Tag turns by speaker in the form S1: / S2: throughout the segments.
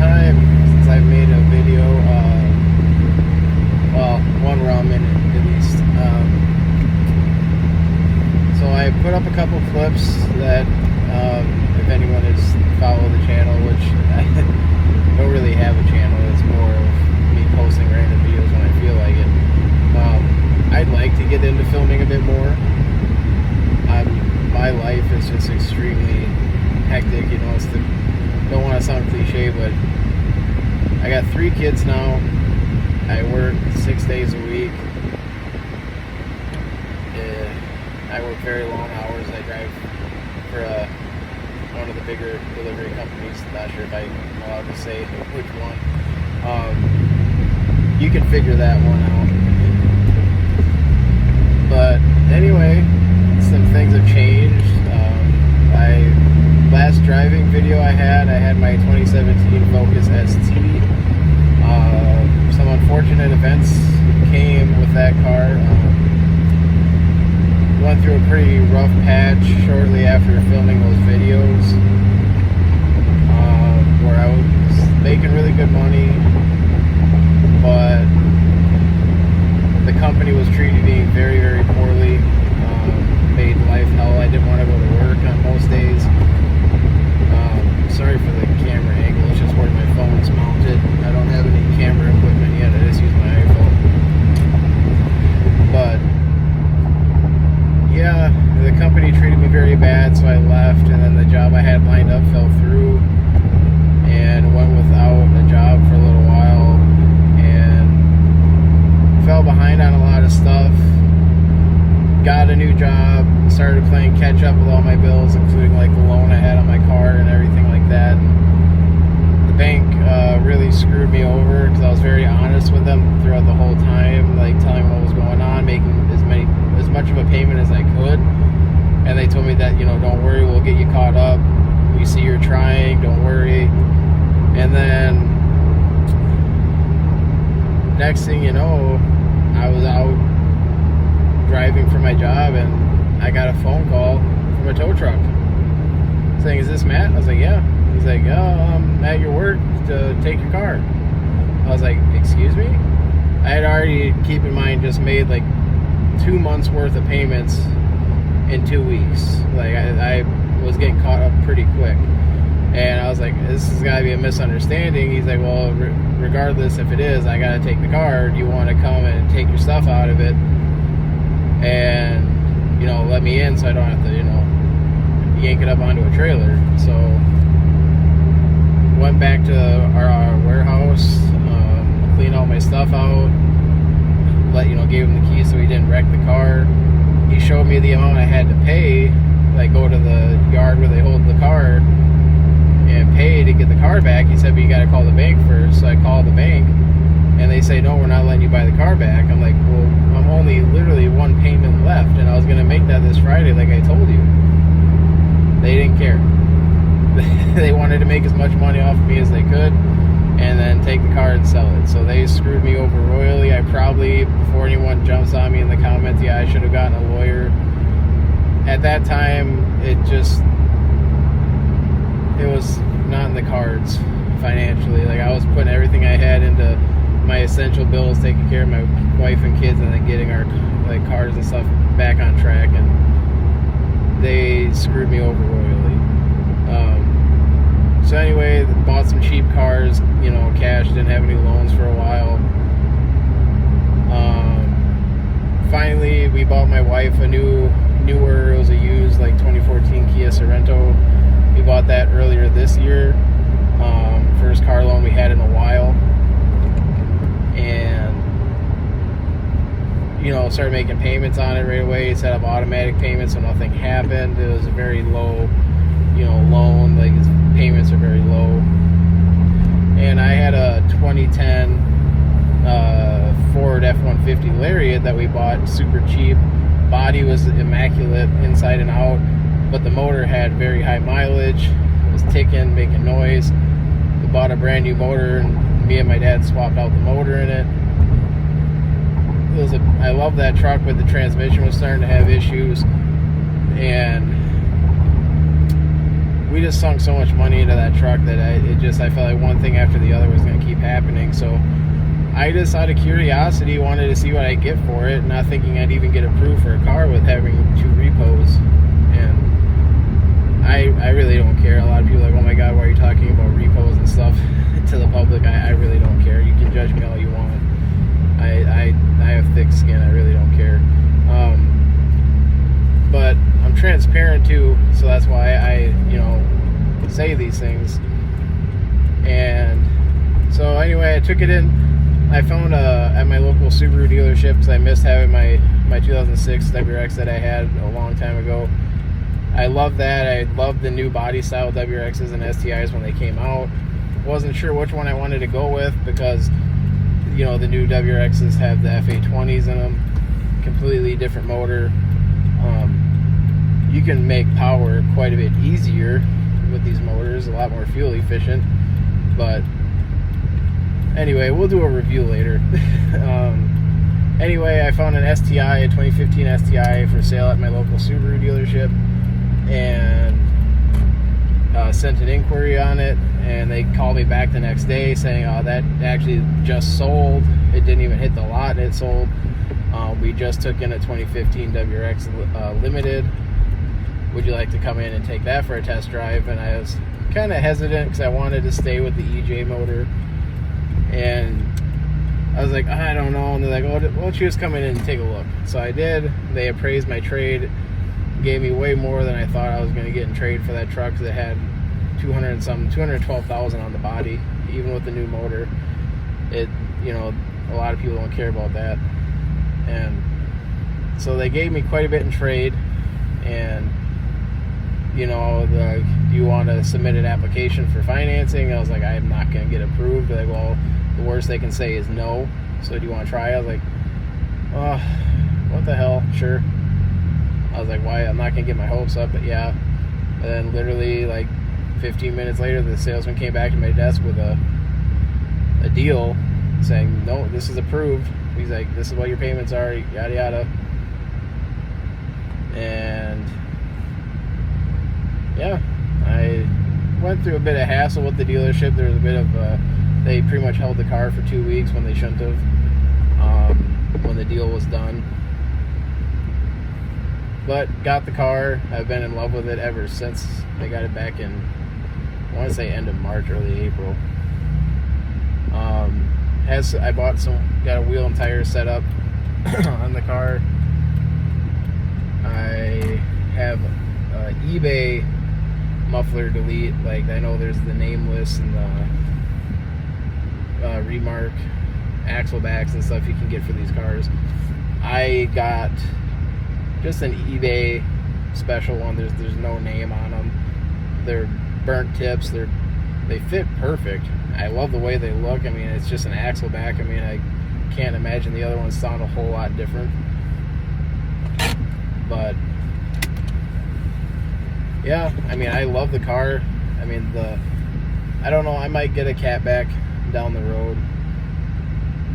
S1: time since I've made a video. Well, one where I'm in it at least. So I put up a couple clips that, if anyone has followed the channel, which I don't really have a channel, it's more of me posting random videos when I feel like it. I'd like to get into filming a bit more. My life is just extremely hectic, you know. Don't want to sound cliche, but I got 3 kids now. I work 6 days a week. I work very long hours. I drive for one of the bigger delivery companies. Not sure if I'm allowed to say which one. You can figure that one out. But anyway, some things have changed. Last driving video I had my 2017 Focus ST. Some unfortunate events came with that car. Went through a pretty rough patch shortly after filming those videos, where I was making really good money, but the company was treating me very, very poorly. Made life hell. I didn't want to go to work on most days. Sorry for the camera angle, it's just where my phone's mounted. I don't have any camera equipment yet, I just use my iPhone. But yeah, the company treated me very bad, so I left, and then the job I had lined up fell through, and went without a job for a little while, and fell behind on a lot of stuff. Got a new job, started playing catch up with all my bills, including like the loan I had on my car and everything like that. And the bank really screwed me over because I was very honest with them throughout the whole time, like telling them what was going on, making as much of a payment as I could. And they told me that, you know, don't worry, we'll get you caught up. We see you're trying, don't worry. And then next thing you know, I was out driving for my job, and I got a phone call from a tow truck saying, "Is this Matt?" I was like, "Yeah." He's like, "Oh, I'm at your work to take your car." I was like, "Excuse me?" I had already, keep in mind, just made like 2 months worth of payments in 2 weeks. Like I was getting caught up pretty quick, and I was like, "This has got to be a misunderstanding." He's like, "Well, regardless if it is, I got to take the car. Do you want to come and take your stuff out of it and, you know, let me in so I don't have to, you know, yank it up onto a trailer?" So went back to our warehouse, cleaned all my stuff out, gave him the keys so he didn't wreck the car. He showed me the amount I had to pay, like go to the yard where they hold the car and pay to get the car back. He said, "But you got to call the bank first." So I called the bank, and they say, "No, we're not letting you buy the car back." I'm like, "Well, I'm only literally one payment left, and I was going to make that this Friday like I told you." They didn't care. They wanted to make as much money off of me as they could and then take the car and sell it. So they screwed me over royally. I probably, before anyone jumps on me in the comments, yeah, I should have gotten a lawyer. At that time, it was not in the cards financially. Like, I was putting everything I had into my essential bills, taking care of my wife and kids, and then getting our like cars and stuff back on track, and they screwed me over royally. So anyway, bought some cheap cars, you know, cash, didn't have any loans for a while. Finally, we bought my wife a newer, it was a used like 2014 Kia Sorento. We bought that earlier this year. First car loan we had in a while. And, you know, started making payments on it right away. Set up automatic payments so nothing happened. It was a very low, you know, loan. Like, its payments are very low. And I had a 2010 Ford F-150 Lariat that we bought super cheap. Body was immaculate inside and out, but the motor had very high mileage. It was ticking, making noise. We bought a brand new motor, and me and my dad swapped out the motor in it. I love that truck, but the transmission was starting to have issues, and we just sunk so much money into that truck that I felt like one thing after the other was going to keep happening. So I just, out of curiosity, wanted to see what I'd get for it, not thinking I'd even get approved for a car with having 2 repos. And I really don't care. A lot of people are like, oh my god, why are you talking about repos and stuff to the public? I really don't care. You can judge me all you want. I have thick skin. I really don't care. But I'm transparent too, so that's why I say these things. And so anyway, I took it in. I found at my local Subaru dealership, because I missed having my 2006 WRX that I had a long time ago. I love that. I loved the new body style WRXs and STIs when they came out. Wasn't sure which one I wanted to go with, because the new WRXs have the F820s in them, completely different motor. You can make power quite a bit easier with these motors, a lot more fuel efficient. But anyway, we'll do a review later. Anyway, I found an STI, a 2015 STI for sale at my local Subaru dealership, and sent an inquiry on it, and they called me back the next day saying, oh, that actually just sold. It didn't even hit the lot, it sold. We just took in a 2015 WRX Limited. Would you like to come in and take that for a test drive? And I was kind of hesitant because I wanted to stay with the EJ motor, and I was like, I don't know. And they're like, well, why don't you just come in and take a look? So I did. They appraised my trade, gave me way more than I thought I was going to get in trade for that truck, because it had 212,000 on the body, even with the new motor. A lot of people don't care about that. And so they gave me quite a bit in trade. And do you want to submit an application for financing? I was like, I'm not going to get approved. They're like, well, the worst they can say is no. So do you want to try? I was like, oh, what the hell? Sure. I was like, why? I'm not going to get my hopes up, but yeah. And then literally like 15 minutes later, the salesman came back to my desk with a deal saying, no, this is approved. He's like, this is what your payments are, yada yada. And yeah, I went through a bit of hassle with the dealership. There was a bit of they pretty much held the car for 2 weeks when they shouldn't have, when the deal was done. But got the got I've been in love with it ever since. I got it back in, I want to say end of March, early April. I got a wheel and tire set up on the car. I have eBay muffler delete. Like, I know there's the nameless and the remark axle backs and stuff you can get for these cars. I got just an eBay special one. There's no name on them. They're burnt tips. They fit perfect. I love the way they look. I mean, it's just an axle back. I mean, I can't imagine the other ones sound a whole lot different. But yeah, I mean, I love the car. I mean, I don't know, I might get a catback down the road.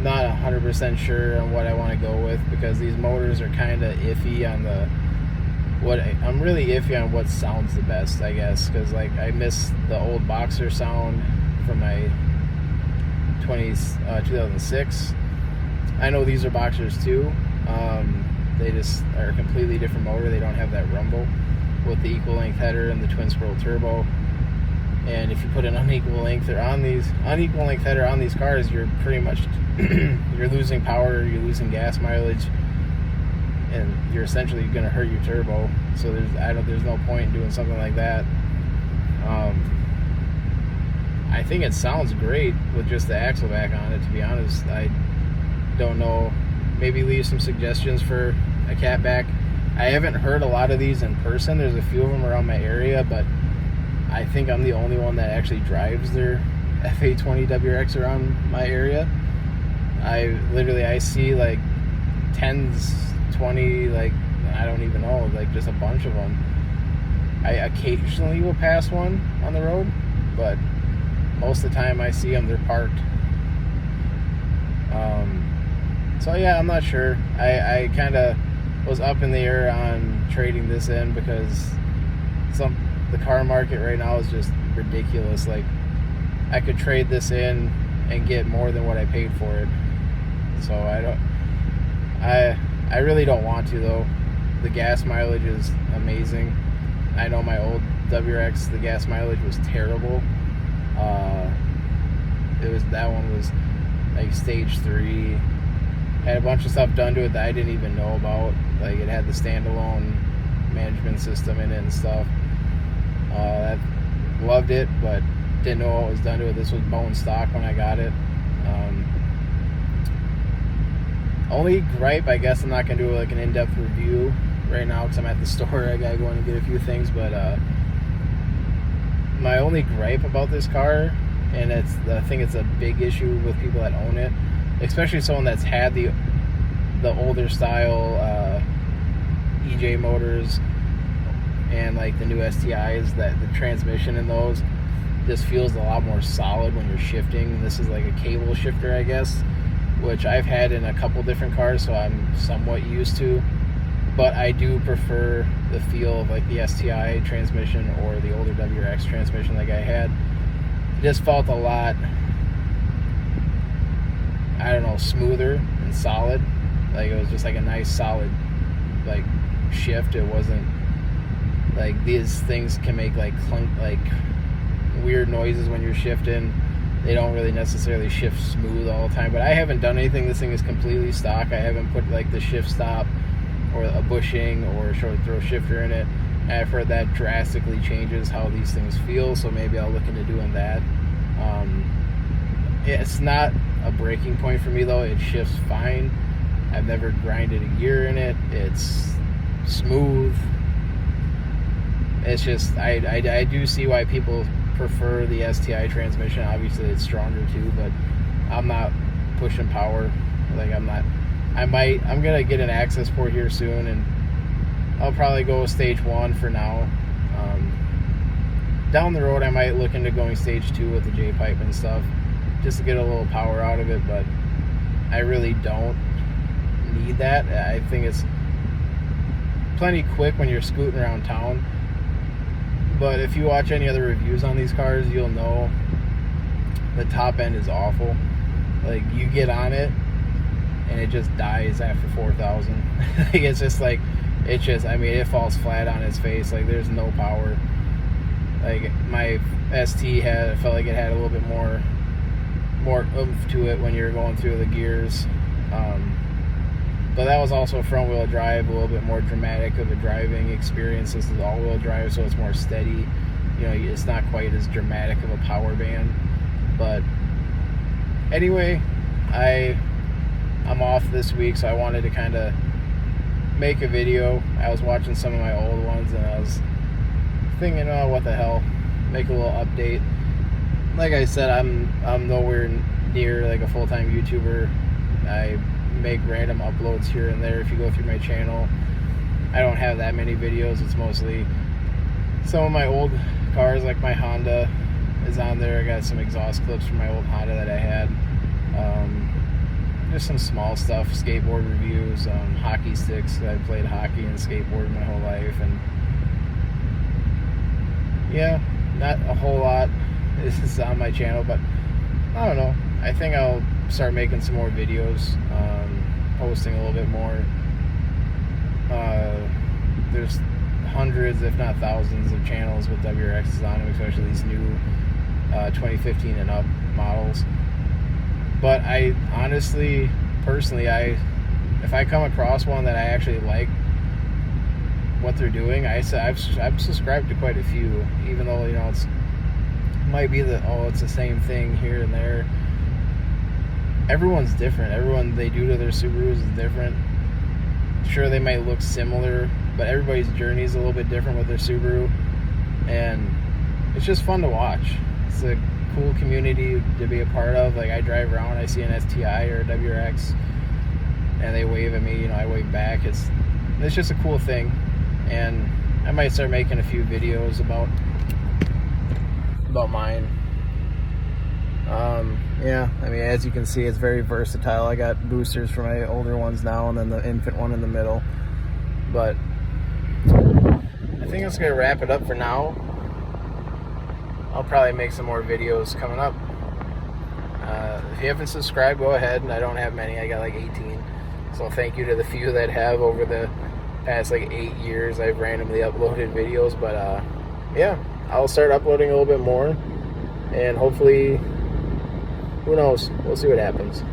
S1: Not 100% sure on what I want to go with, because these motors are kind of iffy on I'm really iffy on what sounds the best, I guess, because like I miss the old Boxer sound from my 2006. I know these are Boxers too. They just are a completely different motor. They don't have that rumble with the equal length header and the twin scroll turbo. And if you put an unequal length header on these cars, you're pretty much you're losing power, you're losing gas mileage, and you're essentially going to hurt your turbo. So there's no point in doing something like that. I think it sounds great with just the axle back on it, to be honest. I don't know. Maybe leave some suggestions for a catback. I haven't heard a lot of these in person. There's a few of them around my area, but I think I'm the only one that actually drives their F820 WRX around my area. I see like 10s, 20, like, I don't even know, like just a bunch of them. I occasionally will pass one on the road, but most of the time I see them, they're parked. So yeah, I'm not sure. I kind of was up in the air on trading this in, because the car market right now is just ridiculous. Like, I could trade this in and get more than what I paid for it. So I really don't want to, though. The gas mileage is amazing. I know my old WRX, the gas mileage was terrible. That one was like stage 3. Had a bunch of stuff done to it that I didn't even know about. Like, it had the standalone management system in it and stuff. I loved it, but didn't know what was done to it. This was bone stock when I got it. Only gripe, I guess I'm not gonna do like an in-depth review right now because I'm at the store. I gotta go in and get a few things, but my only gripe about this car, and I think it's a big issue with people that own it, especially someone that's had the older style EJ motors and like the new STIs, that the transmission in those just feels a lot more solid when you're shifting. This is like a cable shifter, I guess, which I've had in a couple different cars, so I'm somewhat used to. But I do prefer the feel of like the STI transmission or the older WRX transmission like I had. It just felt a lot, I don't know, smoother and solid. Like, it was just like a nice solid like shift. It wasn't like these things can make like clunk, like weird noises when you're shifting. They don't really necessarily shift smooth all the time, but I haven't done anything. This thing is completely stock. I haven't put like the shift stop or a bushing or short throw shifter in it. And I've heard that drastically changes how these things feel, so maybe I'll look into doing that. It's not a breaking point for me, though. It shifts fine. I've never grinded a gear in it. It's smooth. It's just, I do see why people prefer the STI transmission. Obviously it's stronger too, but I'm not pushing power. Like, I'm gonna get an access port here soon, and I'll probably go stage 1 for now. Down the road I might look into going stage 2 with the J-pipe and stuff, just to get a little power out of it, but I really don't need that. I think it's plenty quick when you're scooting around town. But if you watch any other reviews on these cars, you'll know the top end is awful. Like, you get on it and it just dies after 4,000. It's just like, I mean, it falls flat on its face. Like, there's no power. Like, my ST felt like it had a little bit more oomph to it when you're going through the gears. But that was also front-wheel drive, a little bit more dramatic of a driving experience. This is all-wheel drive, so it's more steady. You know, it's not quite as dramatic of a power band. But anyway, I'm off this week, so I wanted to kind of make a video. I was watching some of my old ones, and I was thinking, oh, what the hell, make a little update. Like I said, I'm nowhere near like a full-time YouTuber. I make random uploads here and there. If you go through my channel, I don't have that many videos. It's mostly some of my old cars, like my Honda is on there. I got some exhaust clips from my old Honda that I had. Just some small stuff, skateboard reviews, hockey sticks. I played hockey and skateboard my whole life, and yeah, not a whole lot is on my channel, but I don't know. I think I'll start making some more videos, posting a little bit more. There's hundreds, if not thousands, of channels with WRXs on them, especially these new 2015 and up models. But I honestly, personally, if I come across one that I actually like what they're doing, I've subscribed to quite a few, even though, you know, it might be it's the same thing here and there. Everyone's different. Everyone they do to their Subarus is different. Sure, they might look similar, but everybody's journey is a little bit different with their Subaru, and it's just fun to watch. It's a cool community to be a part of. Like, I drive around, I see an STI or a WRX, and they wave at me, you know, I wave back. It's just a cool thing, and I might start making a few videos about mine. Yeah, I mean, as you can see, it's very versatile. I got boosters for my older ones now, and then the infant one in the middle. But I think it's gonna wrap it up for now. I'll probably make some more videos coming up. If you haven't subscribed, go ahead. I don't have many. I got like 18. So thank you to the few that have over the past like 8 years. I've randomly uploaded videos, but yeah, I'll start uploading a little bit more, and hopefully, who knows? We'll see what happens.